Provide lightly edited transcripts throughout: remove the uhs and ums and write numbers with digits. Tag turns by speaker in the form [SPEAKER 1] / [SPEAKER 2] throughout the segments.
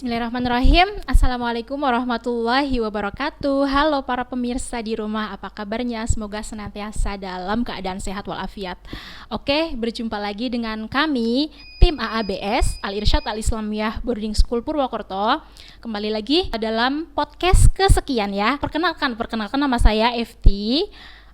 [SPEAKER 1] Bismillahirrahmanirrahim. Assalamualaikum warahmatullahi wabarakatuh. Halo para pemirsa di rumah, apa kabarnya? Semoga senantiasa dalam keadaan sehat walafiat. Oke, berjumpa lagi dengan kami, tim AABS, Al-Irsyad Al-Islamiyah Boarding School Purwokerto. Kembali lagi dalam podcast kesekian ya. Perkenalkan nama saya Efti.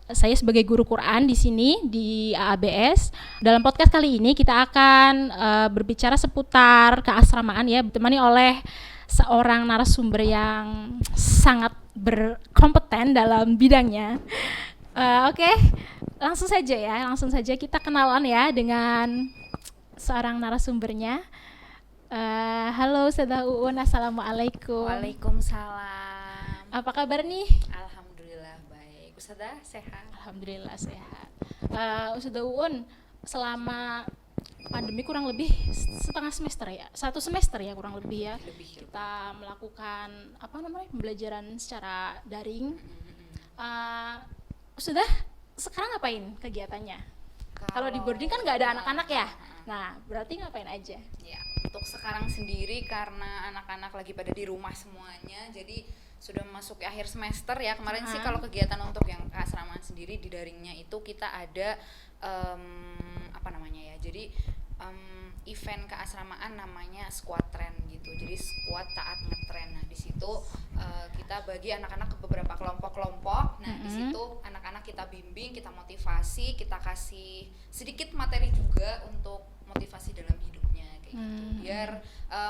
[SPEAKER 1] Saya sebagai guru Quran di sini di AABS. Dalam podcast kali ini kita akan berbicara seputar keasramaan ya, ditemani oleh seorang narasumber yang sangat berkompeten dalam bidangnya. Oke, langsung saja kita kenalan ya dengan seorang narasumbernya. Halo Ustazah Uun, assalamualaikum.
[SPEAKER 2] Waalaikumsalam.
[SPEAKER 1] Apa kabar nih?
[SPEAKER 2] Alhamdulillah baik. Ustazah sehat?
[SPEAKER 1] Alhamdulillah sehat. Ustazah Uun, selama pandemi kurang lebih setengah semester ya, 1 semester ya kurang lebih ya, kita melakukan pembelajaran secara daring. Ustazah sekarang ngapain kegiatannya? Kalau di boarding kan nggak ada anak-anak ya, nah berarti ngapain aja?
[SPEAKER 2] Ya, untuk sekarang sendiri karena anak-anak lagi pada di rumah semuanya, jadi sudah memasuki akhir semester ya. Kemarin sih kalau kegiatan untuk yang keasramaan sendiri di daringnya itu kita ada jadi event keasramaan namanya squad train gitu. Jadi squad taat ngetren. Nah, di situ kita bagi anak-anak ke beberapa kelompok-kelompok. Nah, di situ anak-anak kita bimbing, kita motivasi, kita kasih sedikit materi juga untuk motivasi dalam hidupnya kayak gitu. Biar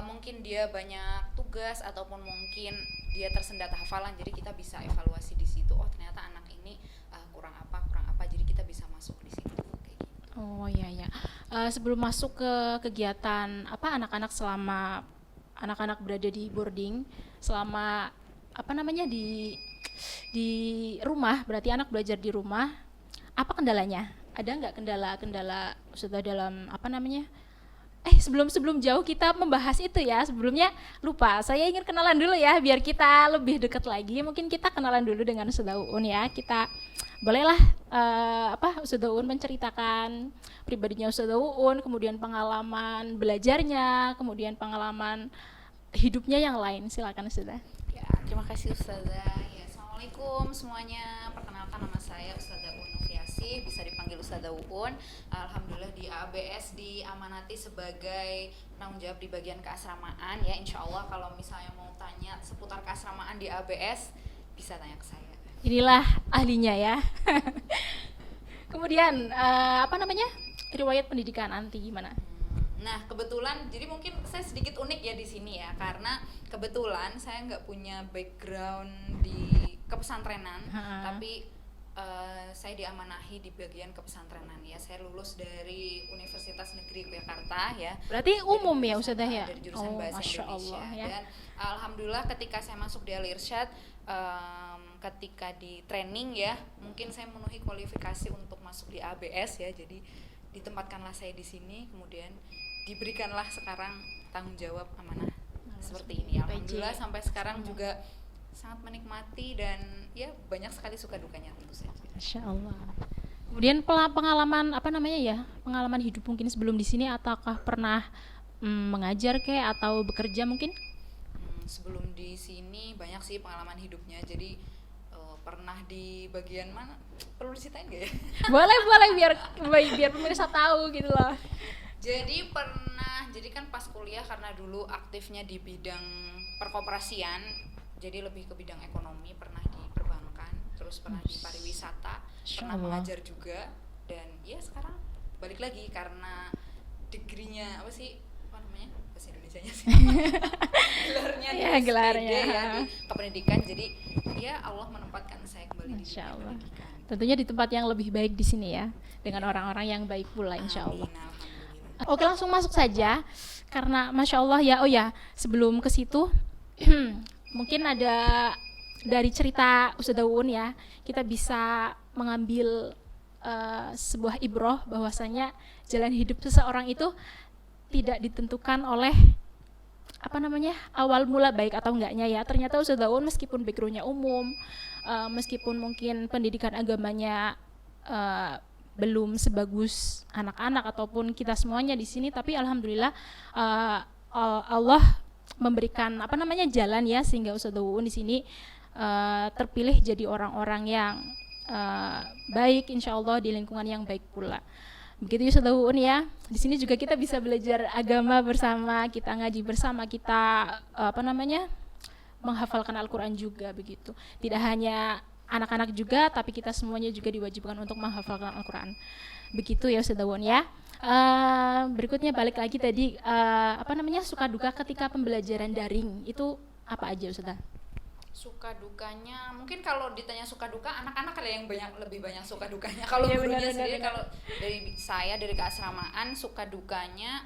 [SPEAKER 2] mungkin dia banyak tugas ataupun mungkin dia tersendat hafalan, jadi kita bisa evaluasi di situ. Oh, ternyata anak ini kurang apa, jadi kita bisa masuk di situ kayak gitu.
[SPEAKER 1] Oh iya. Sebelum masuk ke kegiatan anak-anak selama anak-anak berada di boarding, selama di rumah, berarti anak belajar di rumah, apa kendalanya? Ada nggak kendala sudah dalam sebelum jauh kita membahas itu ya, sebelumnya lupa, saya ingin kenalan dulu ya biar kita lebih dekat lagi. Mungkin kita kenalan dulu dengan Ustazah Uun ya. Kita bolehlah Ustazah Uun menceritakan pribadinya Ustazah Uun, kemudian pengalaman belajarnya, kemudian pengalaman hidupnya yang lain. Silakan Ustazah.
[SPEAKER 2] Ya, terima kasih Ustazah. Ya, assalamualaikum semuanya. Perkenalkan, nama saya Ustazah Uun Noviasi, bisa dipanggil Ustazah Uun. Alhamdulillah di ABS diamanati sebagai penanggung jawab di bagian keasramaan ya. Insyaallah kalau misalnya mau tanya seputar keasramaan di ABS bisa tanya ke saya.
[SPEAKER 1] Inilah ahlinya ya. Kemudian riwayat pendidikan anti gimana?
[SPEAKER 2] Nah, kebetulan jadi mungkin saya sedikit unik ya di sini ya, karena kebetulan saya nggak punya background di kepesantrenan, tapi saya diamanahi di bagian kepesantrenan ya. Saya lulus dari Universitas Negeri Yogyakarta ya.
[SPEAKER 1] Berarti umum ya Ustazah ya?
[SPEAKER 2] Dari jurusan Bahasa
[SPEAKER 1] Masya
[SPEAKER 2] Indonesia.
[SPEAKER 1] Allah, ya.
[SPEAKER 2] Dan alhamdulillah ketika saya masuk di Al-Irsyad, ketika di training ya, mungkin saya memenuhi kualifikasi untuk masuk di ABS ya. Jadi ditempatkanlah saya di sini, kemudian diberikanlah sekarang tanggung jawab amanah seperti ini. Alhamdulillah sampai sekarang juga sangat menikmati dan ya banyak sekali suka dukanya tentu saja.
[SPEAKER 1] Masya Allah. Kemudian pengalaman pengalaman hidup mungkin sebelum di sini, ataukah pernah mengajar atau bekerja mungkin?
[SPEAKER 2] Sebelum di sini banyak sih pengalaman hidupnya. Jadi pernah di bagian mana? Perlu diceritain nggak ya?
[SPEAKER 1] Boleh biar pemirsa tahu gitu loh.
[SPEAKER 2] Jadi kan pas kuliah karena dulu aktifnya di bidang perkoperasian, jadi lebih ke bidang ekonomi, pernah di perbankan, terus pernah di pariwisata, pernah mengajar juga, dan ya sekarang balik lagi karena degree-nya bahasa Indonesianya sih. gelarnya ya di kependidikan, jadi ya Allah menempatkan saya kembali di pendidikan.
[SPEAKER 1] Tentunya di tempat yang lebih baik di sini ya, dengan orang-orang yang baik pula insya Allah. Oke, langsung masuk saja karena Masya Allah ya. Oh ya, sebelum ke situ mungkin ada dari cerita Ustazah Uun ya, kita bisa mengambil sebuah ibroh bahwasanya jalan hidup seseorang itu tidak ditentukan oleh awal mula baik atau enggaknya ya. Ternyata Ustazah Uun meskipun backgroundnya umum, meskipun mungkin pendidikan agamanya belum sebagus anak-anak ataupun kita semuanya di sini, tapi alhamdulillah Allah memberikan apa namanya jalan ya, sehingga Ustadzah Uun di sini terpilih jadi orang-orang yang baik, insya Allah di lingkungan yang baik pula. Begitu Ustadzah Uun ya. Di sini juga kita bisa belajar agama bersama, kita ngaji bersama, kita apa namanya menghafalkan Al-Quran juga begitu. Tidak hanya anak-anak juga, tapi kita semuanya juga diwajibkan untuk menghafalkan Al-Quran. Begitu ya Ustadzah Uun ya. Berikutnya balik lagi tadi apa namanya suka duka ketika pembelajaran daring itu apa aja Ustadzah?
[SPEAKER 2] Suka dukanya mungkin kalau ditanya suka duka anak-anak ada yang lebih banyak suka dukanya. Kalau
[SPEAKER 1] Iya,
[SPEAKER 2] gurunya
[SPEAKER 1] benar,
[SPEAKER 2] sendiri,
[SPEAKER 1] benar.
[SPEAKER 2] kalau dari keasramaan suka dukanya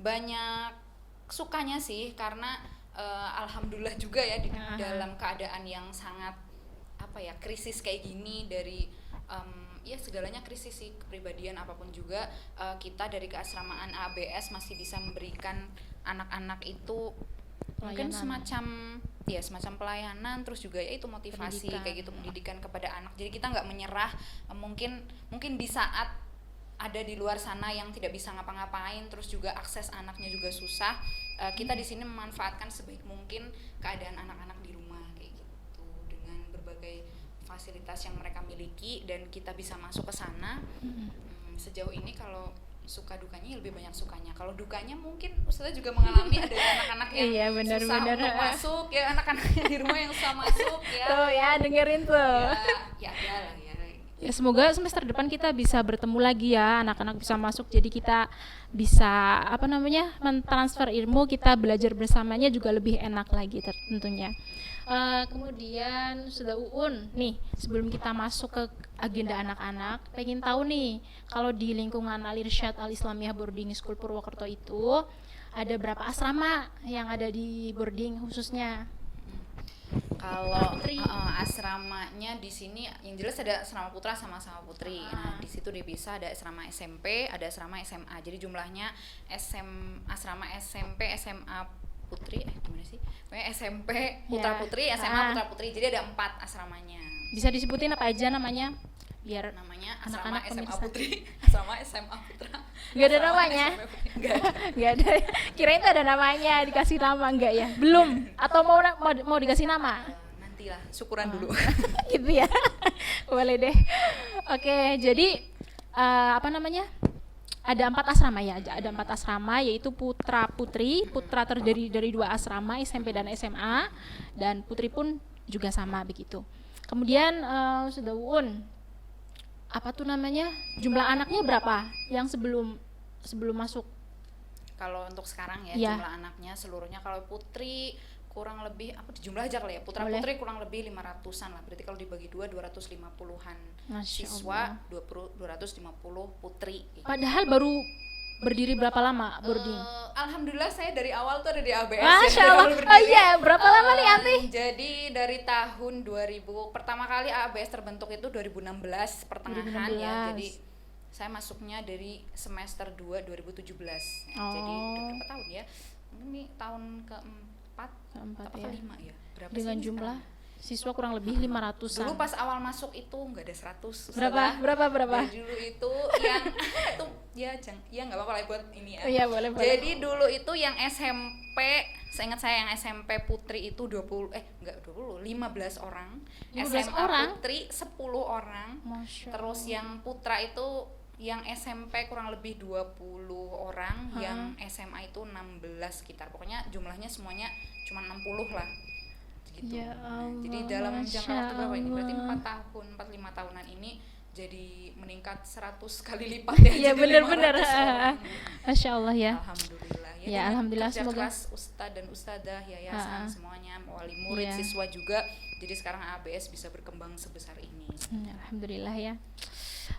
[SPEAKER 2] banyak sukanya sih, karena alhamdulillah juga ya dalam keadaan yang sangat apa ya krisis kayak gini, dari ya segalanya krisis sih, kepribadian apapun juga, kita dari keasramaan ABS masih bisa memberikan anak-anak itu mungkin semacam pelayanan, terus juga ya itu motivasi
[SPEAKER 1] Pendidikan.
[SPEAKER 2] kayak gitu, pendidikan kepada anak. Jadi kita nggak menyerah. Mungkin di saat ada di luar sana yang tidak bisa ngapa-ngapain, terus juga akses anaknya juga susah, kita di sini memanfaatkan sebaik mungkin keadaan anak-anak di rumah kayak gitu, dengan berbagai fasilitas yang mereka miliki dan kita bisa masuk ke sana. Sejauh ini kalau suka dukanya lebih banyak sukanya. Kalau dukanya mungkin Ustazah juga mengalami ada anak-anak yang
[SPEAKER 1] Iya, benar,
[SPEAKER 2] susah
[SPEAKER 1] benar.
[SPEAKER 2] untuk masuk ya, anak-anak di rumah yang susah masuk ya.
[SPEAKER 1] Tuh ya, dengerin tuh.
[SPEAKER 2] Ya ada lah ya.
[SPEAKER 1] Ya semoga semester depan kita bisa bertemu lagi ya, anak-anak bisa masuk, jadi kita bisa apa namanya mentransfer ilmu, kita belajar bersamanya juga lebih enak lagi tentunya. Kemudian sudah Uun nih, sebelum kita masuk ke agenda anak-anak, pengen tahu nih kalau di lingkungan Al Irsyad Al Islamiyah Boarding School Purwokerto itu ada berapa asrama yang ada di boarding khususnya?
[SPEAKER 2] Kalau asramanya di sini yang jelas ada asrama putra sama asrama putri. Nah, di situ dipisah, ada asrama SMP, ada asrama SMA. Jadi jumlahnya asrama SMP, SMA putri gimana sih? Pokoknya SMP putra putri, SMA putra putri. Jadi ada 4 asramanya.
[SPEAKER 1] Bisa disebutin apa aja namanya? Biar
[SPEAKER 2] Namanya asrama
[SPEAKER 1] anak-anak
[SPEAKER 2] SMA
[SPEAKER 1] pemirsa.
[SPEAKER 2] putri, asrama SMA putra.
[SPEAKER 1] Nggak ada
[SPEAKER 2] asrama
[SPEAKER 1] namanya?
[SPEAKER 2] SMP putri. Nggak ada.
[SPEAKER 1] Nggak ada. Kirain tuh ada namanya, dikasih nama enggak ya? Belum. Atau mau dikasih nama?
[SPEAKER 2] Nantilah, syukuran dulu.
[SPEAKER 1] Gitu ya. Boleh deh. Oke, jadi apa namanya? Ada 4 asrama ya, ada 4 asrama, yaitu putra putri. Putra terdiri dari 2 asrama, SMP dan SMA, dan putri pun juga sama begitu. Kemudian sudah Uun, apa tuh namanya, jumlah anaknya berapa yang sebelum masuk?
[SPEAKER 2] Kalau untuk sekarang ya,
[SPEAKER 1] Iya.
[SPEAKER 2] jumlah anaknya seluruhnya, kalau putri kurang lebih apa jumlah aja kali ya, putra
[SPEAKER 1] Boleh.
[SPEAKER 2] putri kurang lebih 500-an lah, berarti kalau dibagi 2 250-an
[SPEAKER 1] Masya
[SPEAKER 2] siswa,
[SPEAKER 1] Allah.
[SPEAKER 2] 250 putri.
[SPEAKER 1] Padahal baru berdiri berapa lama boarding?
[SPEAKER 2] Alhamdulillah saya dari awal tuh ada di ABS.
[SPEAKER 1] Masya
[SPEAKER 2] dari
[SPEAKER 1] Allah.
[SPEAKER 2] awal
[SPEAKER 1] Oh
[SPEAKER 2] berdiri.
[SPEAKER 1] iya, berapa lama nih Anti?
[SPEAKER 2] Jadi dari tahun 2000 pertama kali ABS terbentuk itu 2016 pertengahan ya.
[SPEAKER 1] 2016.
[SPEAKER 2] Jadi saya masuknya dari semester 2 2017.
[SPEAKER 1] Oh.
[SPEAKER 2] Jadi udah berapa tahun ya? Ini tahun keempat apa
[SPEAKER 1] ya.
[SPEAKER 2] kelima ya? Berapa
[SPEAKER 1] Dengan
[SPEAKER 2] sih ini
[SPEAKER 1] jumlah
[SPEAKER 2] sekarang?
[SPEAKER 1] siswa kurang lebih 500-an.
[SPEAKER 2] Dulu pas awal masuk itu nggak ada 100.
[SPEAKER 1] Berapa?
[SPEAKER 2] Jadi dulu itu yang itu ya nggak apa-apa lah buat ini ya.
[SPEAKER 1] Oh iya, boleh.
[SPEAKER 2] Jadi dulu itu yang SMP, seingat saya yang SMP putri itu 15 orang.
[SPEAKER 1] 15
[SPEAKER 2] SMA
[SPEAKER 1] orang?
[SPEAKER 2] putri 10 orang.
[SPEAKER 1] Masya
[SPEAKER 2] Terus
[SPEAKER 1] Allah.
[SPEAKER 2] yang putra itu yang SMP kurang lebih 20 orang, yang SMA itu 16 sekitar. Pokoknya jumlahnya semuanya cuma 60 lah. Gitu.
[SPEAKER 1] Ya Allah,
[SPEAKER 2] Jadi dalam jangka
[SPEAKER 1] Masya
[SPEAKER 2] waktu berapa ini? Berarti
[SPEAKER 1] Allah.
[SPEAKER 2] 4 5 tahunan ini jadi meningkat 100 kali lipat ya.
[SPEAKER 1] Iya,
[SPEAKER 2] jadi
[SPEAKER 1] benar-benar.
[SPEAKER 2] 500 orang.
[SPEAKER 1] Masya Allah ya.
[SPEAKER 2] Alhamdulillah ya.
[SPEAKER 1] Ya,
[SPEAKER 2] dengan
[SPEAKER 1] alhamdulillah,
[SPEAKER 2] kerja
[SPEAKER 1] semoga.
[SPEAKER 2] keras ustadz dan ustadzah, yayasan, semuanya, wali murid,
[SPEAKER 1] Iya.
[SPEAKER 2] siswa juga. Jadi sekarang ABS bisa berkembang sebesar ini.
[SPEAKER 1] Alhamdulillah ya.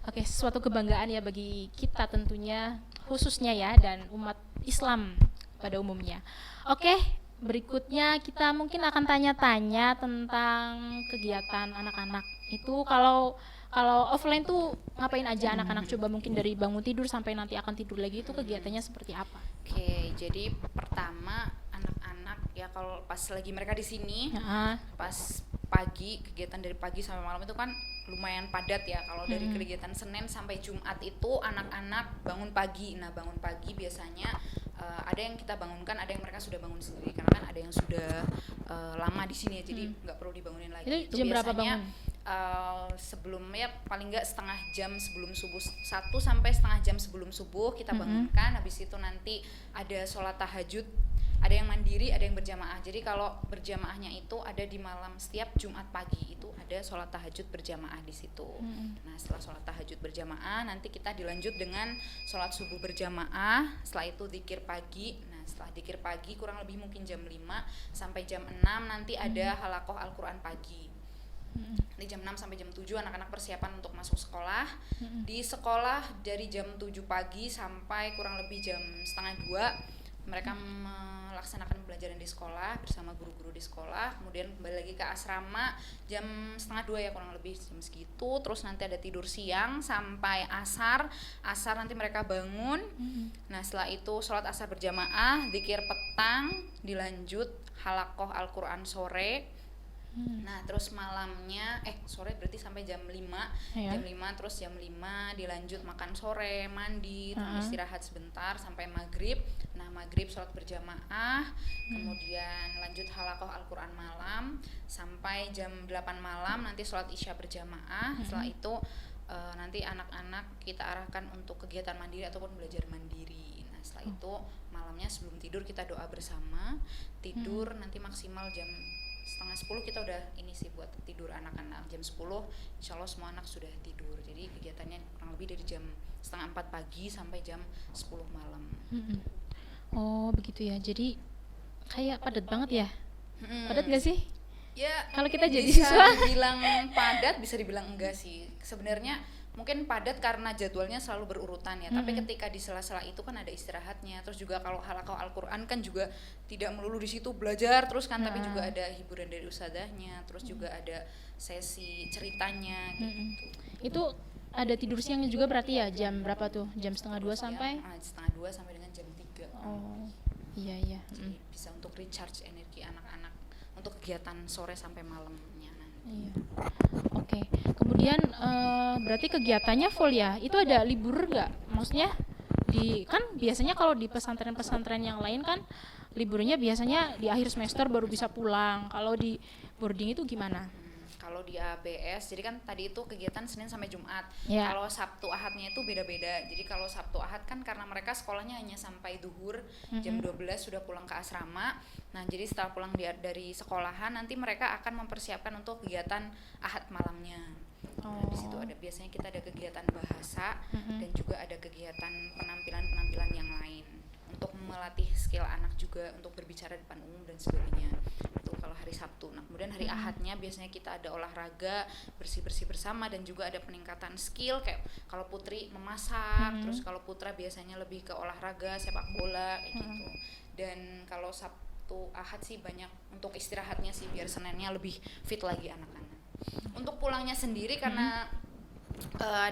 [SPEAKER 1] Oke, suatu kebanggaan ya bagi kita tentunya, khususnya ya, dan umat Islam pada umumnya. Oke, berikutnya kita mungkin akan tanya-tanya tentang kegiatan anak-anak. Itu kalau offline tuh ngapain aja anak-anak, coba mungkin dari bangun tidur sampai nanti akan tidur lagi, itu kegiatannya seperti apa?
[SPEAKER 2] Oke, jadi pertama anak-anak ya kalau pas lagi mereka di sini,
[SPEAKER 1] Nah,
[SPEAKER 2] pas pagi, kegiatan dari pagi sampai malam itu kan lumayan padat ya. Kalau dari kegiatan Senin sampai Jumat itu anak-anak bangun pagi. Nah, bangun pagi biasanya ada yang kita bangunkan, ada yang mereka sudah bangun sendiri karena kan ada yang sudah lama di sini ya, jadi nggak perlu dibangunin lagi.
[SPEAKER 1] Itu jam berapa
[SPEAKER 2] biasanya
[SPEAKER 1] bangun?
[SPEAKER 2] sebelumnya paling nggak setengah jam sebelum subuh, 1 sampai setengah jam sebelum subuh kita bangunkan. Habis itu nanti ada sholat tahajud, ada yang mandiri, ada yang berjamaah. Jadi kalau berjamaahnya itu ada di malam, setiap Jumat pagi itu ada sholat tahajud berjamaah di situ. Nah setelah sholat tahajud berjamaah nanti kita dilanjut dengan sholat subuh berjamaah. Setelah itu dzikir pagi. Nah setelah dzikir pagi kurang lebih mungkin jam 5 sampai jam 6 nanti ada halakoh Al-Quran pagi. Di jam 6 sampai jam 7 anak-anak persiapan untuk masuk sekolah. Di sekolah dari jam 7 pagi sampai kurang lebih jam setengah 2 mereka melaksanakan pembelajaran di sekolah bersama guru-guru di sekolah. Kemudian kembali lagi ke asrama jam setengah 2 ya, kurang lebih jam segitu. Terus nanti ada tidur siang sampai asar nanti mereka bangun. Nah setelah itu sholat asar berjamaah, dzikir petang, dilanjut halakoh Al-Quran sore. Nah terus malamnya sore berarti sampai jam 5
[SPEAKER 1] Iya.
[SPEAKER 2] jam 5 terus jam 5 dilanjut makan sore, mandi, istirahat sebentar sampai maghrib. Nah maghrib sholat berjamaah, kemudian lanjut halakoh Al-Quran malam sampai jam 8 malam nanti sholat isya berjamaah. Setelah itu nanti anak-anak kita arahkan untuk kegiatan mandiri ataupun belajar mandiri. Nah setelah itu malamnya sebelum tidur kita doa bersama, tidur nanti maksimal jam setengah 10 kita udah ini sih buat tidur anak-anak. Jam 10 insya Allah semua anak sudah tidur. Jadi kegiatannya kurang lebih dari jam setengah 4 pagi sampai jam 10 malam.
[SPEAKER 1] Oh begitu ya, jadi kayak padat banget ya. Padat gak sih?
[SPEAKER 2] Ya
[SPEAKER 1] Kalau kita jadi
[SPEAKER 2] bisa
[SPEAKER 1] siswa?
[SPEAKER 2] dibilang padat, bisa dibilang enggak sih. Sebenarnya mungkin padat karena jadwalnya selalu berurutan ya, tapi ketika di sela-sela itu kan ada istirahatnya. Terus juga kalau halakoh Al-Quran kan juga tidak melulu di situ belajar terus kan, tapi juga ada hiburan dari ustadzahnya, terus juga ada sesi ceritanya gitu.
[SPEAKER 1] Itu ada tidur siangnya juga berarti ya, jam berapa tuh? Jam setengah 2 sampai?
[SPEAKER 2] Setengah 2 sampai dengan jam 3.
[SPEAKER 1] Oh iya.
[SPEAKER 2] Jadi bisa untuk recharge energi anak-anak untuk kegiatan sore sampai malamnya nanti.
[SPEAKER 1] Iya. Oke. Kemudian berarti kegiatannya full ya? Itu ada libur nggak? Maksudnya kan biasanya kalau di pesantren-pesantren yang lain kan liburnya biasanya di akhir semester baru bisa pulang. Kalau di boarding itu gimana?
[SPEAKER 2] Kalau di ABS, jadi kan tadi itu kegiatan Senin sampai Jumat.
[SPEAKER 1] Ya.
[SPEAKER 2] Kalau Sabtu Ahadnya itu beda-beda. Jadi kalau Sabtu Ahad kan karena mereka sekolahnya hanya sampai duhur, jam 12 sudah pulang ke asrama. Nah, jadi setelah pulang dari sekolahan nanti mereka akan mempersiapkan untuk kegiatan Ahad malamnya. Nah, di situ ada biasanya kita ada kegiatan bahasa dan juga ada kegiatan penampilan-penampilan yang lain untuk melatih skill anak juga untuk berbicara di depan umum dan sebagainya. Itu kalau hari Sabtu. Nah, kemudian hari Ahadnya biasanya kita ada olahraga, bersih-bersih bersama dan juga ada peningkatan skill kayak kalau Putri memasak, terus kalau Putra biasanya lebih ke olahraga, sepak bola kayak gitu. Dan kalau Sabtu Ahad sih banyak untuk istirahatnya sih biar Seninnya lebih fit lagi anak-anak. Untuk pulangnya sendiri karena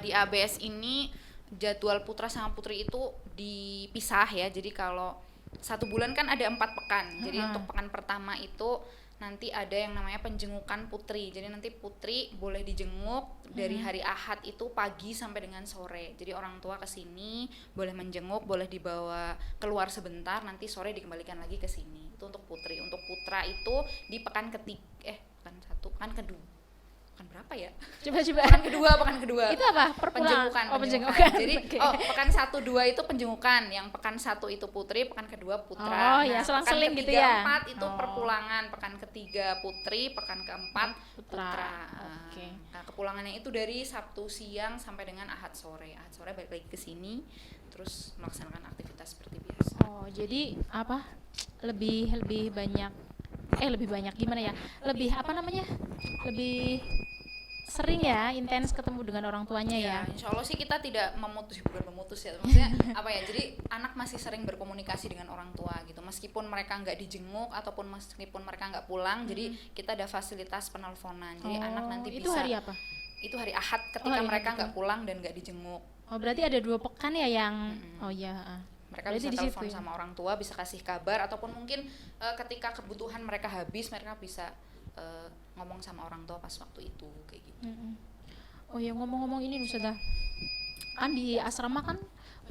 [SPEAKER 2] di ABS ini jadwal Putra sama Putri itu dipisah ya. Jadi kalau 1 bulan kan ada 4 pekan. Jadi untuk pekan pertama itu nanti ada yang namanya penjengukan Putri. Jadi nanti Putri boleh dijenguk dari hari Ahad itu pagi sampai dengan sore. Jadi orang tua kesini boleh menjenguk, boleh dibawa keluar sebentar, nanti sore dikembalikan lagi ke sini. Itu untuk Putri. Untuk Putra itu di pekan pekan kedua. Pekan berapa ya?
[SPEAKER 1] Coba.
[SPEAKER 2] Pekan kedua.
[SPEAKER 1] Itu apa? Perpulangan.
[SPEAKER 2] Penjengukan. Jadi
[SPEAKER 1] Okay.
[SPEAKER 2] pekan 1 2 itu penjengukan, yang pekan 1 itu Putri, pekan kedua Putra.
[SPEAKER 1] Oh, ya, selang-seling
[SPEAKER 2] pekan
[SPEAKER 1] gitu ya.
[SPEAKER 2] 4 itu perpulangan, pekan ketiga Putri, pekan keempat Putra.
[SPEAKER 1] Oke.
[SPEAKER 2] Nah, kepulangannya itu dari Sabtu siang sampai dengan Ahad sore. Ahad sore balik lagi ke sini terus melaksanakan aktivitas seperti biasa.
[SPEAKER 1] Oh, jadi apa? Lebih banyak gimana ya? Lebih sering ya, intens ketemu dengan orang tuanya ya.
[SPEAKER 2] Insya Allah sih kita tidak bukan memutus ya, maksudnya apa ya, jadi anak masih sering berkomunikasi dengan orang tua gitu, meskipun mereka nggak dijenguk ataupun meskipun mereka nggak pulang, jadi kita ada fasilitas penelponan, jadi anak nanti
[SPEAKER 1] itu
[SPEAKER 2] bisa.
[SPEAKER 1] hari apa?
[SPEAKER 2] Itu hari Ahad ketika
[SPEAKER 1] hari
[SPEAKER 2] mereka
[SPEAKER 1] Ahad
[SPEAKER 2] nggak pulang dan nggak dijenguk.
[SPEAKER 1] Oh, berarti ada 2 pekan ya yang oh ya.
[SPEAKER 2] Mereka
[SPEAKER 1] Berarti
[SPEAKER 2] bisa
[SPEAKER 1] di
[SPEAKER 2] telepon
[SPEAKER 1] situ ya?
[SPEAKER 2] sama orang tua, bisa kasih kabar, ataupun mungkin ketika kebutuhan mereka habis, mereka bisa ngomong sama orang tua pas waktu itu kayak gitu.
[SPEAKER 1] Oh ya, ngomong-ngomong ini Ustazah, kan di asrama kan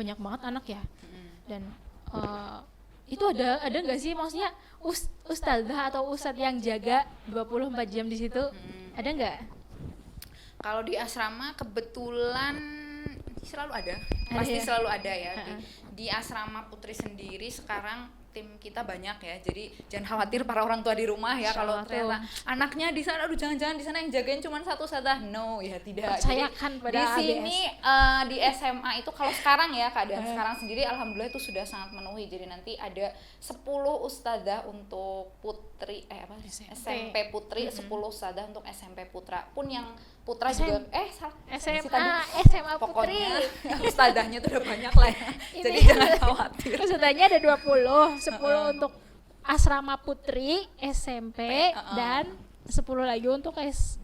[SPEAKER 1] banyak banget anak ya, dan Eh, itu ada nggak sih maksudnya ustazah atau ustadz yang jaga 24 jam di situ? Ada nggak?
[SPEAKER 2] Kalau di asrama kebetulan selalu ada, pasti
[SPEAKER 1] ya?
[SPEAKER 2] selalu ada ya. Di asrama Putri sendiri sekarang tim kita banyak ya, jadi jangan khawatir para orang tua di rumah ya kalau ternyata anaknya di sana, aduh jangan-jangan di sana yang jagain cuma satu ustazah, no ya tidak.
[SPEAKER 1] Percayakan pada
[SPEAKER 2] di
[SPEAKER 1] ABS.
[SPEAKER 2] sini di SMA itu kalau sekarang ya keadaan sekarang sendiri alhamdulillah itu sudah sangat memenuhi, jadi nanti ada 10 ustazah untuk putri SMP putri, 10 ustazah untuk SMP putra, pun yang putra juga
[SPEAKER 1] SMA
[SPEAKER 2] pokoknya
[SPEAKER 1] putri.
[SPEAKER 2] ustazahnya tuh udah banyak lah ya. Jadi jangan khawatir.
[SPEAKER 1] Ustazahnya ada 10 untuk asrama putri SMP dan 10 lagi untuk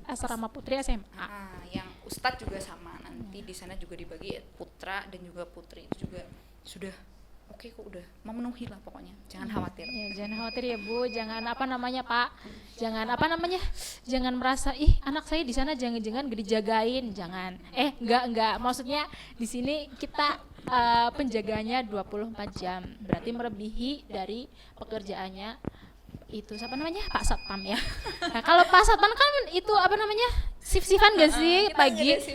[SPEAKER 1] asrama putri SMA.
[SPEAKER 2] Yang ustadz juga sama, nanti di sana juga dibagi putra dan juga putri, itu juga sudah oke kok, udah memenuhi lah pokoknya, jangan khawatir.
[SPEAKER 1] Ya, jangan khawatir ya Bu, jangan Pak, jangan merasa anak saya di sana jangan-jangan gak dijagain, jangan. Enggak, maksudnya di sini kita penjaganya 24 jam, berarti melebihi dari pekerjaannya itu siapa namanya, Pak Satpam ya. Nah kalau Pak Satpam kan itu shift-shiftan gak sih,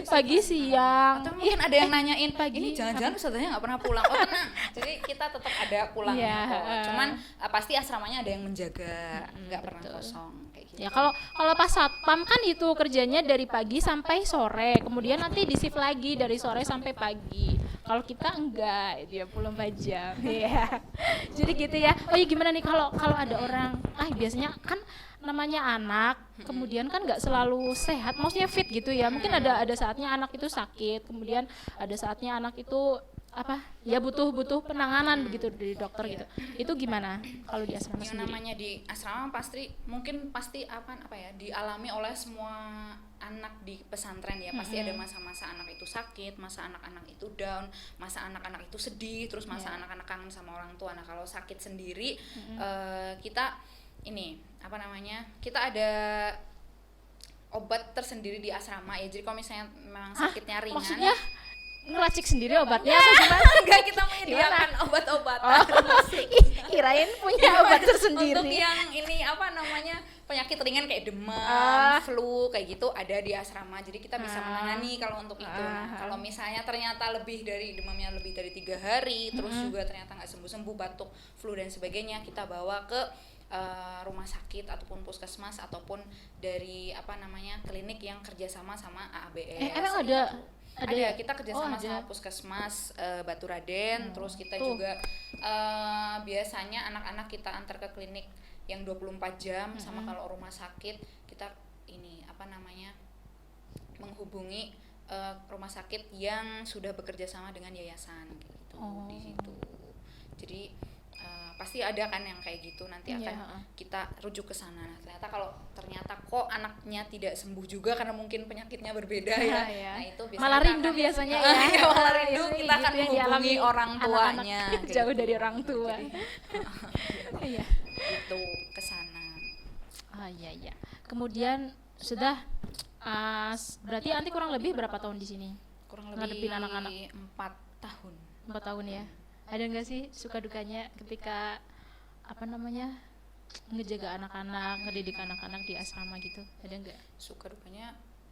[SPEAKER 1] pagi siang,
[SPEAKER 2] atau mungkin ada yang nanyain ini jangan-jangan ustazahnya nggak pernah pulang. Oh tenang, jadi kita tetap ada pulangnya kok. Cuman pasti asramanya ada yang menjaga, nggak pernah kosong kayak gitu.
[SPEAKER 1] Ya kalau Pak Satpam kan itu kerjanya dari pagi sampai sore, kemudian nanti di shift lagi dari sore sampai pagi. Kalau kita enggak, dia 24 jam. Ya. Jadi gitu ya. Oh iya, gimana nih kalau ada orang, biasanya kan namanya anak, kemudian kan nggak selalu sehat, maksudnya fit gitu ya. Mungkin ada saatnya anak itu sakit, kemudian ada saatnya anak itu butuh penanganan begitu dari dokter gitu. Itu gimana kalau di asrama
[SPEAKER 2] Yang
[SPEAKER 1] sendiri?
[SPEAKER 2] namanya di asrama pasti dialami oleh semua anak di pesantren ya. Pasti ada masa-masa anak itu sakit, masa anak-anak itu down, masa anak-anak itu sedih, terus masa anak-anak kangen sama orang tua. Nah kalau sakit sendiri kita kita ada obat tersendiri di asrama ya. Jadi kalau misalnya memang sakitnya ringan,
[SPEAKER 1] maksudnya ngeracik sendiri obatnya apa gimana?
[SPEAKER 2] Enggak, kita menyediakan obat-obatan.
[SPEAKER 1] Kirain punya obat tersendiri.
[SPEAKER 2] Untuk yang ini penyakit ringan kayak demam, flu kayak gitu ada di asrama. Jadi kita bisa menangani kalau untuk itu. Nah, kalau misalnya ternyata demamnya lebih dari 3 hari, terus juga ternyata nggak sembuh-sembuh, batuk, flu dan sebagainya, kita bawa ke rumah sakit ataupun puskesmas ataupun dari klinik yang kerjasama sama AABS.
[SPEAKER 1] Emang ada
[SPEAKER 2] Kita kerjasama sama puskesmas Batu Raden, terus kita juga biasanya anak-anak kita antar ke klinik yang 24 jam, sama kalau rumah sakit kita menghubungi rumah sakit yang sudah bekerja sama dengan yayasan gitu di situ. Jadi pasti ada kan yang kayak gitu, nanti akan kita rujuk ke sana. Nah, ternyata kok anaknya tidak sembuh juga karena mungkin penyakitnya berbeda ya. Nah, itu biasanya
[SPEAKER 1] malah rindu biasanya
[SPEAKER 2] malah rindu, kita akan menghubungi orang tuanya
[SPEAKER 1] jauh dari orang tua. Iya.
[SPEAKER 2] Itu ke sana.
[SPEAKER 1] Iya. Kemudian sudah berarti nanti kurang lebih berapa tahun di sini?
[SPEAKER 2] Kurang lebih
[SPEAKER 1] ngadepin anak-anak
[SPEAKER 2] 4 tahun.
[SPEAKER 1] 4 tahun ya. Ada nggak sih suka dukanya ketika ngejaga anak-anak, ngedidik anak-anak di asrama gitu? Ada nggak?
[SPEAKER 2] Suka dukanya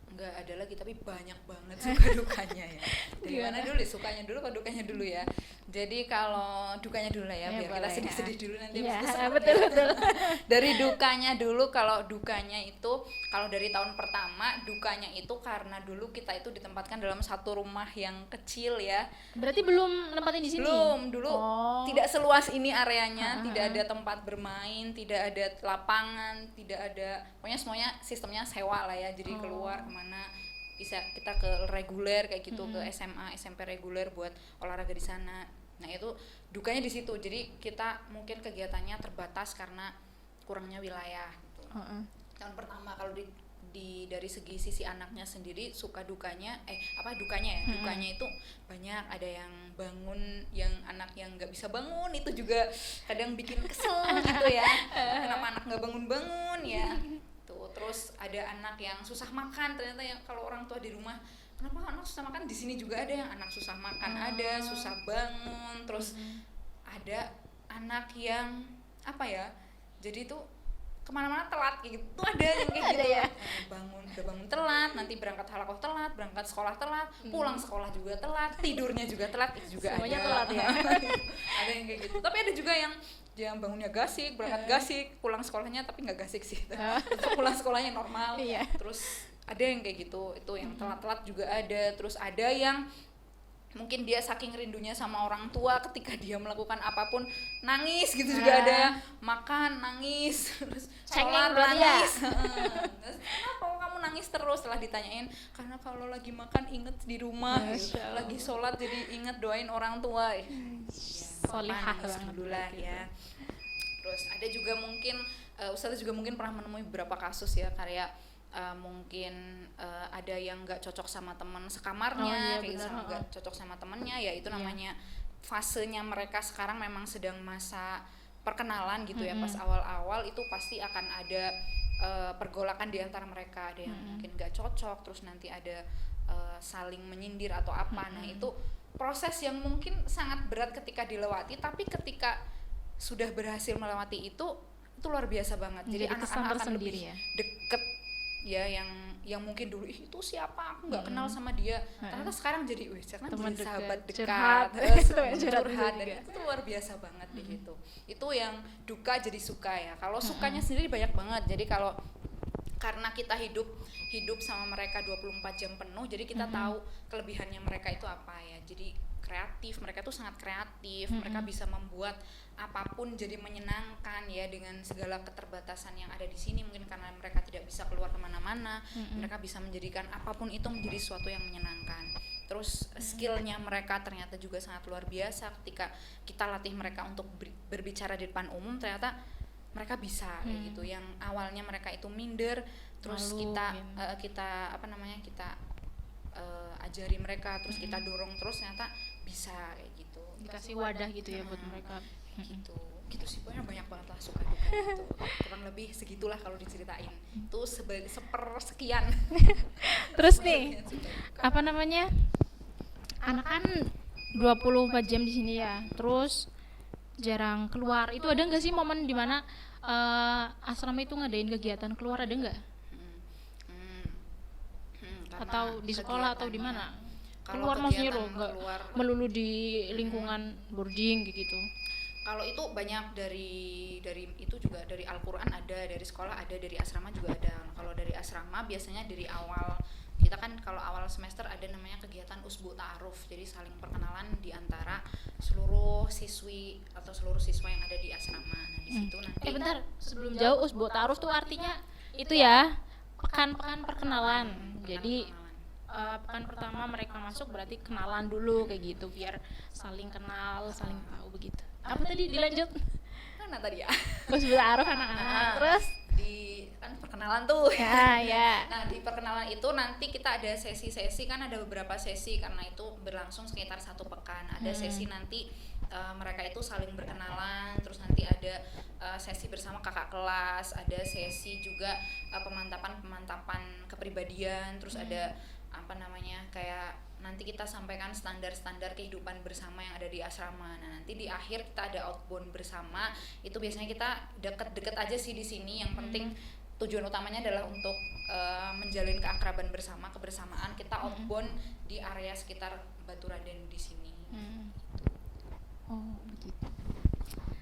[SPEAKER 2] nggak ada lagi, tapi banyak banget suka dukanya ya. Dari mana dulu? Sukanya dulu atau dukanya dulu ya? Jadi kalau dukanya dulu lah ya, biar kita sedih-sedih dulu nanti.
[SPEAKER 1] Betul.
[SPEAKER 2] Dari dukanya dulu, kalau dukanya itu, kalau dari tahun pertama dukanya itu karena dulu kita itu ditempatkan dalam satu rumah yang kecil ya.
[SPEAKER 1] Berarti belum nempatin di sini?
[SPEAKER 2] Belum, dulu tidak seluas ini areanya, tidak ada tempat bermain, tidak ada lapangan, tidak ada, pokoknya semuanya sistemnya sewa lah ya. Jadi keluar kemana bisa kita ke reguler kayak gitu, ke SMA, SMP reguler buat olahraga di sana. Nah itu dukanya di situ. Jadi kita mungkin kegiatannya terbatas karena kurangnya wilayah gitu. Tahun pertama kalau dari sisi anaknya sendiri suka dukanya dukanya itu banyak. Ada yang bangun, yang anak yang nggak bisa bangun itu juga kadang bikin kesel gitu ya. Kenapa anak nggak bangun ya tuh. Terus ada anak yang susah makan, ternyata yang kalau orang tua di rumah, kenapa anak susah makan, di sini juga ada yang anak susah makan, ada susah bangun, terus ada anak yang apa ya, jadi tuh kemana-mana telat gitu, tuh ada yang kayak gitu
[SPEAKER 1] ya?
[SPEAKER 2] udah bangun telat, nanti berangkat halakoh telat, berangkat sekolah telat, pulang sekolah juga telat, tidurnya juga telat, itu juga
[SPEAKER 1] semuanya
[SPEAKER 2] ada.
[SPEAKER 1] telat ya.
[SPEAKER 2] Ada yang kayak gitu, tapi ada juga yang bangunnya gasik, berangkat gasik, pulang sekolahnya tapi nggak gasik sih, tetap pulang sekolahnya normal.
[SPEAKER 1] Iya.
[SPEAKER 2] Terus ada yang kayak gitu, itu yang telat-telat juga ada. Terus ada yang mungkin dia saking rindunya sama orang tua, ketika dia melakukan apapun nangis gitu juga ada, makan nangis, terus sholat nangis. Terus, kenapa kamu nangis terus? Setelah ditanyain, karena kalau lagi makan inget di rumah, gitu. Lagi sholat jadi inget doain orang tua. Ya,
[SPEAKER 1] Solihah
[SPEAKER 2] nangis
[SPEAKER 1] banget
[SPEAKER 2] dulu lah ya. Terus ada juga mungkin Ustazah juga mungkin pernah menemui beberapa kasus ya, kayak mungkin ada yang nggak cocok sama teman sekamarnya, kayak gitu, nggak cocok sama temennya, ya itu namanya fasenya mereka sekarang memang sedang masa perkenalan gitu ya. Pas awal-awal itu pasti akan ada pergolakan di antara mereka, ada yang mungkin nggak cocok, terus nanti ada saling menyindir atau apa. Nah itu proses yang mungkin sangat berat ketika dilewati, tapi ketika sudah berhasil melewati itu luar biasa banget. Jadi anak-anak akan lebih deket ya, yang mungkin dulu itu siapa, aku nggak kenal sama dia, ternyata sekarang jadi teman jadi sahabat dekat, curhat, dan itu tuh luar biasa banget di situ. Itu yang duka jadi suka ya. Kalau sukanya sendiri banyak banget. Jadi kalau karena kita hidup sama mereka 24 jam penuh, jadi kita tahu kelebihannya mereka itu apa ya. Jadi kreatif, mereka tuh sangat kreatif, mereka bisa membuat apapun jadi menyenangkan ya, dengan segala keterbatasan yang ada di sini. Mungkin karena mereka tidak bisa keluar kemana-mana, mereka bisa menjadikan apapun itu menjadi sesuatu yang menyenangkan. Terus skillnya mereka ternyata juga sangat luar biasa. Ketika kita latih mereka untuk berbicara di depan umum, ternyata mereka bisa kayak gitu. Yang awalnya mereka itu minder, terus kita ajari mereka, terus kita dorong terus, ternyata bisa kayak gitu.
[SPEAKER 1] Dikasih wadah gitu ya buat mereka.
[SPEAKER 2] Gitu sih, pokoknya banyak banget lah suka duka gitu. Kurang lebih segitulah kalau diceritain. Itu sepersekian.
[SPEAKER 1] Terus nih, apa namanya? Anak kan 24 jam di sini ya. Terus jarang keluar. Itu ada nggak sih momen dimana asrama itu ngadain kegiatan keluar, ada nggak? Atau di sekolah atau di mana? Keluar maksudnya loh, nggak melulu di lingkungan boarding gitu.
[SPEAKER 2] Kalau itu banyak dari itu juga, dari Al-Quran ada, dari sekolah ada, dari asrama juga ada. Kalau dari asrama biasanya dari awal, kita kan kalau awal semester ada namanya kegiatan usbu ta'aruf, jadi saling perkenalan di antara seluruh siswi atau seluruh siswa yang ada di asrama. Nah di situ nanti
[SPEAKER 1] bentar, sebelum jauh, usbu ta'aruf tuh artinya itu ya, pekan-pekan perkenalan. Jadi pekan pertama mereka masuk berarti kenalan dulu kayak gitu, biar saling kenal, saling tahu begitu. Apa tadi dilanjut?
[SPEAKER 2] Mana tadi ya?
[SPEAKER 1] Usbu ta'aruf anak-anak. Terus
[SPEAKER 2] di kan perkenalan tuh
[SPEAKER 1] ya.
[SPEAKER 2] Nah di perkenalan itu nanti kita ada sesi-sesi, kan ada beberapa sesi karena itu berlangsung sekitar 1 pekan. Ada sesi nanti mereka itu saling berkenalan, terus nanti ada sesi bersama kakak kelas, ada sesi juga pemantapan kepribadian, terus ada apa namanya, kayak nanti kita sampaikan standar-standar kehidupan bersama yang ada di asrama. Nah nanti di akhir kita ada outbound bersama. Itu biasanya kita deket-deket aja sih di sini. Yang penting tujuan utamanya adalah untuk menjalin keakraban bersama, kebersamaan. Kita outbound di area sekitar Batu Raden di sini.
[SPEAKER 1] Oh begitu.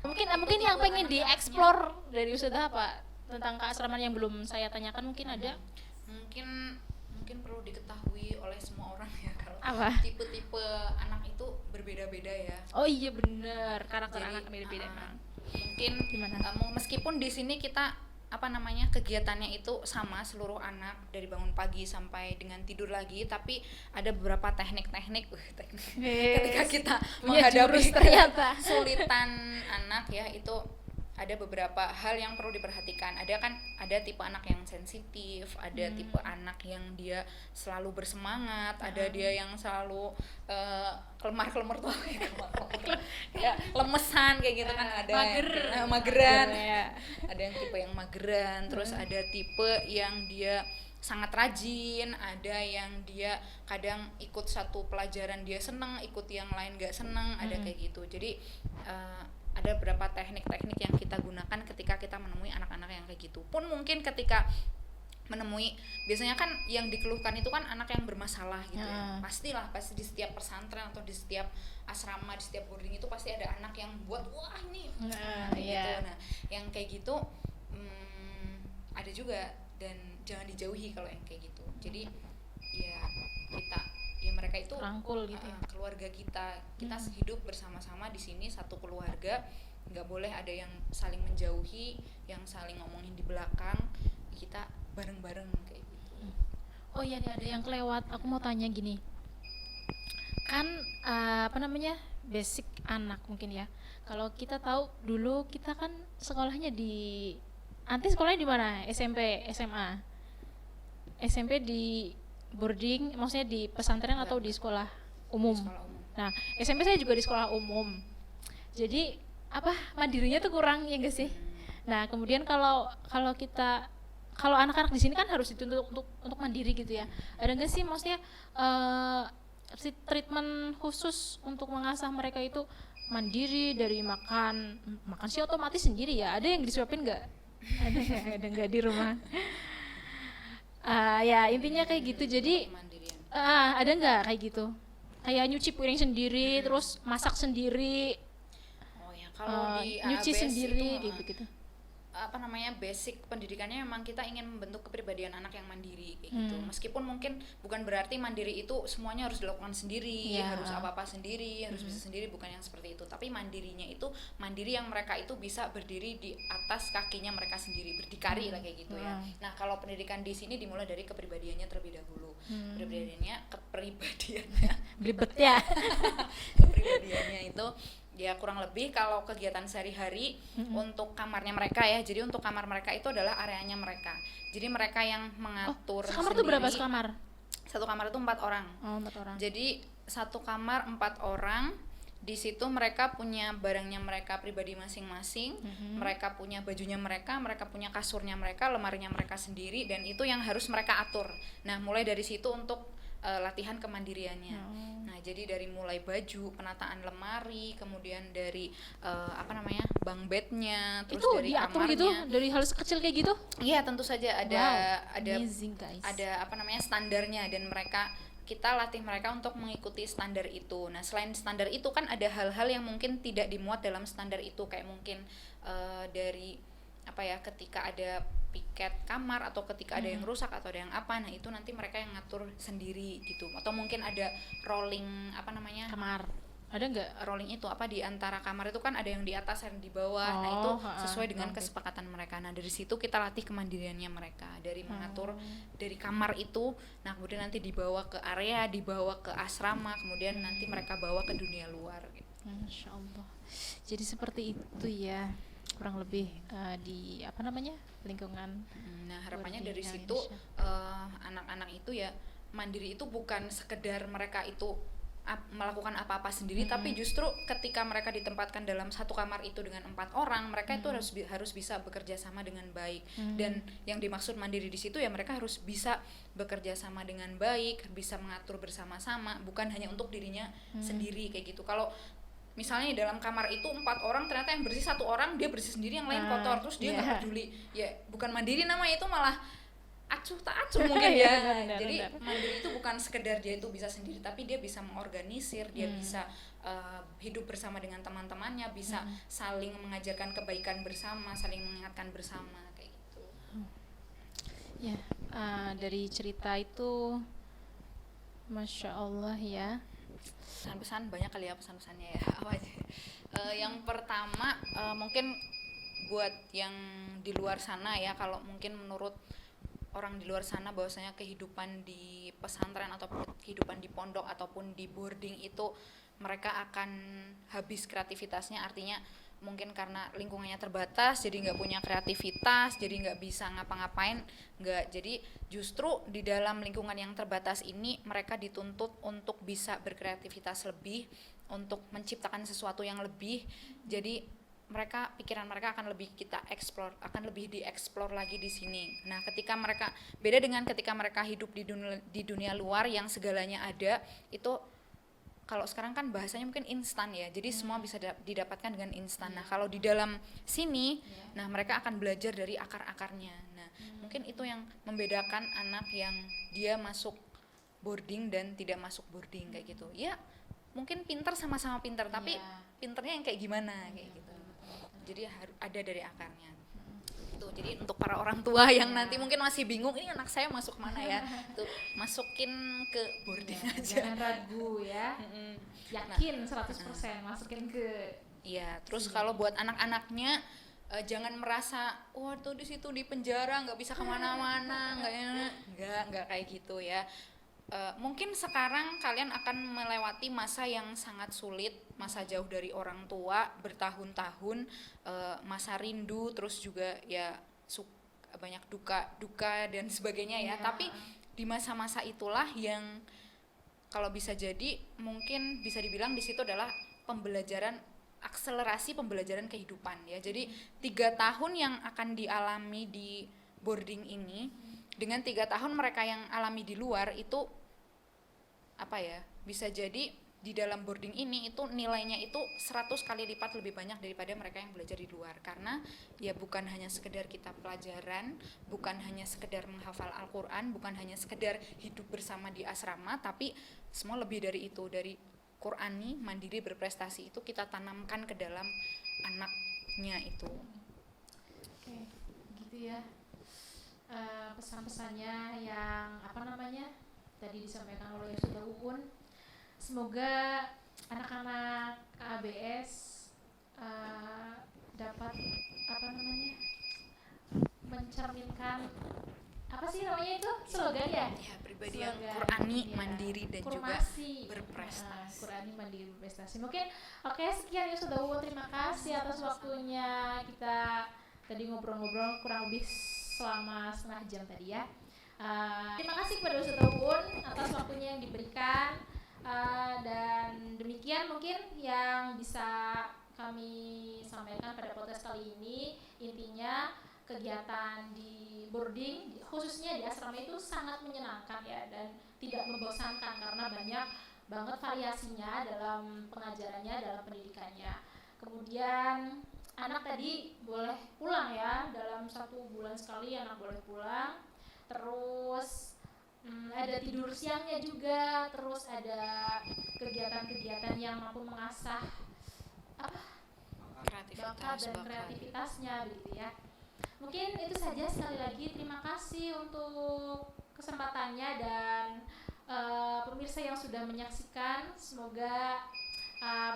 [SPEAKER 1] Mungkin yang pengen dieksplor dari Ustazah apa tentang keasraman yang belum saya tanyakan, mungkin ada?
[SPEAKER 2] Mungkin perlu diketahui oleh semua orang ya, kalau tipe-tipe anak itu berbeda-beda ya.
[SPEAKER 1] Oh iya benar, karakter anak beda-beda.
[SPEAKER 2] Mungkin meskipun di sini kita kegiatannya itu sama seluruh anak dari bangun pagi sampai dengan tidur lagi, tapi ada beberapa teknik ketika kita menghadapi kesulitan anak ya, itu ada beberapa hal yang perlu diperhatikan. Ada tipe anak yang sensitif, ada tipe anak yang dia selalu bersemangat, ada dia yang selalu kelemar-kelemar tuh ya, lemesan kayak gitu kan, ada mageran. Ada yang tipe yang mageran, terus ada tipe yang dia sangat rajin, ada yang dia kadang ikut satu pelajaran dia seneng, ikut yang lain gak seneng, ada kayak gitu. Jadi ada beberapa teknik-teknik yang kita gunakan ketika kita menemui anak-anak yang kayak gitu. Pun mungkin ketika menemui, biasanya kan yang dikeluhkan itu kan anak yang bermasalah gitu ya. Pastilah, pasti di setiap pesantren atau di setiap asrama, di setiap boarding itu pasti ada anak yang buat wah ini gitu. Nah, yang kayak gitu ada juga, dan jangan dijauhi kalau yang kayak gitu. Jadi ya kita, ya mereka itu
[SPEAKER 1] rangkul gitu ya.
[SPEAKER 2] Keluarga kita hidup bersama-sama di sini, satu keluarga. Nggak boleh ada yang saling menjauhi, yang saling ngomongin di belakang. Kita bareng-bareng kayak gitu.
[SPEAKER 1] Oh iya nih, ada yang kelewat, aku mau tanya gini kan, basic anak mungkin ya. Kalau kita tahu dulu kita kan sekolahnya di, anti sekolahnya di mana, SMP, SMA, SMP di boarding, maksudnya di pesantren atau di sekolah umum?
[SPEAKER 2] Di sekolah umum.
[SPEAKER 1] Nah, SMP saya juga di sekolah umum, jadi mandirinya tuh kurang ya gak sih? Nah kemudian kalau anak-anak di sini kan harus dituntut untuk mandiri gitu ya. Ada nggak sih maksudnya si treatment khusus untuk mengasah mereka itu mandiri, dari makan sih otomatis sendiri ya? Ada yang disuapin nggak? Ada nggak di rumah? Ya intinya kayak gitu. Jadi ada nggak kayak gitu? Kayak nyuci piring sendiri, terus masak sendiri,
[SPEAKER 2] Oh ya, kalau di
[SPEAKER 1] nyuci
[SPEAKER 2] AABS
[SPEAKER 1] sendiri
[SPEAKER 2] itu,
[SPEAKER 1] kayak gitu.
[SPEAKER 2] basic pendidikannya memang kita ingin membentuk kepribadian anak yang mandiri kayak gitu. Meskipun mungkin bukan berarti mandiri itu semuanya harus dilakukan sendiri, harus apa-apa sendiri, harus bisa sendiri, bukan yang seperti itu. Tapi mandirinya itu mandiri yang mereka itu bisa berdiri di atas kakinya mereka sendiri, berdikari lah kayak gitu ya. Nah, kalau pendidikan di sini dimulai dari kepribadiannya terlebih dahulu. Kepribadiannya
[SPEAKER 1] Belibet ya.
[SPEAKER 2] kepribadiannya itu ya kurang lebih kalau kegiatan sehari-hari untuk kamarnya mereka ya. Jadi untuk kamar mereka itu adalah areanya mereka. Jadi mereka yang mengatur
[SPEAKER 1] Sekamar
[SPEAKER 2] sendiri.
[SPEAKER 1] tuh berapa sekamar?
[SPEAKER 2] Satu kamar itu 4 orang.
[SPEAKER 1] Oh, 4 orang.
[SPEAKER 2] Jadi satu kamar 4 orang. Di situ mereka punya barangnya mereka pribadi masing-masing. Mereka punya bajunya mereka punya kasurnya mereka, lemarinya mereka sendiri, dan itu yang harus mereka atur. Nah, mulai dari situ untuk latihan kemandiriannya. Nah, jadi dari mulai baju, penataan lemari, kemudian dari bunk bednya, terus
[SPEAKER 1] itu
[SPEAKER 2] dari
[SPEAKER 1] diatur
[SPEAKER 2] kamarnya.
[SPEAKER 1] gitu, dari hal sekecil kayak gitu?
[SPEAKER 2] Iya, tentu saja ada
[SPEAKER 1] Amazing, guys.
[SPEAKER 2] ada standarnya, dan kita latih mereka untuk mengikuti standar itu. Nah, selain standar itu kan ada hal-hal yang mungkin tidak dimuat dalam standar itu, kayak mungkin dari ketika ada piket kamar atau ketika ada yang rusak atau ada yang apa, nah itu nanti mereka yang ngatur sendiri gitu. Atau mungkin ada rolling
[SPEAKER 1] Kamar ada nggak?
[SPEAKER 2] rolling itu di antara kamar itu kan ada yang di atas dan di bawah. Nah itu sesuai dengan kesepakatan mereka. Nah dari situ kita latih kemandiriannya mereka, dari mengatur dari kamar itu. Nah kemudian nanti dibawa ke area, dibawa ke asrama, kemudian nanti mereka bawa ke dunia luar gitu.
[SPEAKER 1] Masya Allah. Jadi seperti itu ya kurang lebih di lingkungan.
[SPEAKER 2] Nah harapannya dari situ anak-anak itu ya mandiri itu bukan sekedar mereka itu melakukan apa-apa sendiri, tapi justru ketika mereka ditempatkan dalam satu kamar itu dengan 4 orang, mereka itu harus bisa bekerja sama dengan baik. Dan yang dimaksud mandiri di situ ya mereka harus bisa bekerja sama dengan baik, bisa mengatur bersama-sama, bukan hanya untuk dirinya sendiri kayak gitu. Kalau misalnya di dalam kamar itu 4 orang, ternyata yang bersih 1 orang, dia bersih sendiri, yang lain kotor, terus dia nggak peduli, ya bukan mandiri namanya, itu malah acuh tak acuh mungkin ya. Jadi mandiri itu bukan sekedar dia itu bisa sendiri, tapi dia bisa mengorganisir, dia bisa hidup bersama dengan teman-temannya, bisa saling mengajarkan kebaikan bersama, saling mengingatkan bersama kayak gitu.
[SPEAKER 1] Ya, dari cerita itu Masya Allah ya.
[SPEAKER 2] Pesan-pesan banyak kali ya, pesan-pesannya ya. Apa aja? Yang pertama mungkin buat yang di luar sana ya, kalau mungkin menurut orang di luar sana bahwasanya kehidupan di pesantren atau kehidupan di pondok ataupun di boarding itu mereka akan habis kreativitasnya, artinya mungkin karena lingkungannya terbatas jadi nggak punya kreativitas, jadi nggak bisa ngapa-ngapain, nggak. Jadi justru di dalam lingkungan yang terbatas ini mereka dituntut untuk bisa berkreativitas lebih, untuk menciptakan sesuatu yang lebih. Jadi pikiran mereka akan lebih kita explore, akan lebih dieksplor lagi di sini. Nah, ketika mereka beda dengan ketika mereka hidup di dunia luar yang segalanya ada, itu kalau sekarang kan bahasanya mungkin instan ya, jadi semua bisa didapatkan dengan instan. Nah kalau di dalam sini, nah mereka akan belajar dari akar-akarnya. Nah mungkin itu yang membedakan anak yang dia masuk boarding dan tidak masuk boarding kayak gitu. Ya mungkin pinter sama-sama pinter, tapi pinternya yang kayak gimana kayak gitu. Jadi harus ada dari akarnya. Tuh, jadi untuk para orang tua yang nanti mungkin masih bingung ini anak saya masuk mana ya, tuh masukin ke boarding aja.
[SPEAKER 1] Jangan ragu ya. Yakin 100% masukin ke.
[SPEAKER 2] Iya, terus kalau buat anak-anaknya jangan merasa wah tuh di situ di penjara nggak bisa kemana-mana, nggak kayak gitu ya. Mungkin sekarang kalian akan melewati masa yang sangat sulit, masa jauh dari orang tua bertahun-tahun, masa rindu, terus juga ya banyak duka dan sebagainya ya. Tapi di masa-masa itulah yang kalau bisa jadi mungkin bisa dibilang di situ adalah pembelajaran, akselerasi pembelajaran kehidupan ya. Jadi 3 tahun yang akan dialami di boarding ini dengan 3 tahun mereka yang alami di luar itu apa ya, bisa jadi di dalam boarding ini itu nilainya itu 100 kali lipat lebih banyak daripada mereka yang belajar di luar. Karena ya bukan hanya sekedar kita pelajaran, bukan hanya sekedar menghafal Al-Quran, bukan hanya sekedar hidup bersama di asrama, tapi semua lebih dari itu. Dari Qurani, mandiri, berprestasi itu kita tanamkan ke dalam anaknya itu.
[SPEAKER 1] Oke, gitu ya. Pesan-pesannya yang tadi disampaikan oleh Ustazah Uun. Semoga anak-anak ABS dapat mencerminkan itu slogan ya?
[SPEAKER 2] Ya, pribadi yang Qurani, mandiri dan
[SPEAKER 1] Kurmasi,
[SPEAKER 2] juga berprestasi.
[SPEAKER 1] Qurani, mandiri, berprestasi. Mungkin sekian ya Ustazah Uun, terima kasih atas waktunya. Kita tadi ngobrol-ngobrol kurang lebih selama setengah jam tadi ya. Terima kasih kepada Ustazah Uun atas waktunya yang diberikan, dan demikian mungkin yang bisa kami sampaikan pada podcast kali ini. Intinya kegiatan di boarding khususnya di asrama itu sangat menyenangkan ya, dan tidak membosankan karena banyak banget variasinya dalam pengajarannya, dalam pendidikannya. Kemudian anak tadi boleh pulang ya, dalam 1 bulan sekali anak boleh pulang. Terus ada tidur siangnya juga, terus ada kegiatan-kegiatan yang mampu mengasah bakat dan kreativitasnya begitu ya. Mungkin itu saja, sekali lagi terima kasih untuk kesempatannya dan pemirsa yang sudah menyaksikan. Semoga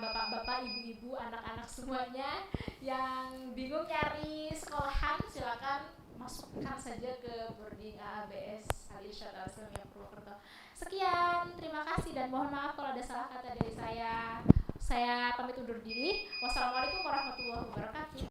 [SPEAKER 1] bapak-bapak, ibu-ibu, anak-anak semuanya yang bingung nyari sekolahan silakan masukkan saja ke boarding ABS Al-Irsyad Al-Islamiyah Purwokerto. Sekian, terima kasih dan mohon maaf kalau ada salah kata dari saya. Saya pamit undur diri. Wassalamualaikum warahmatullahi wabarakatuh.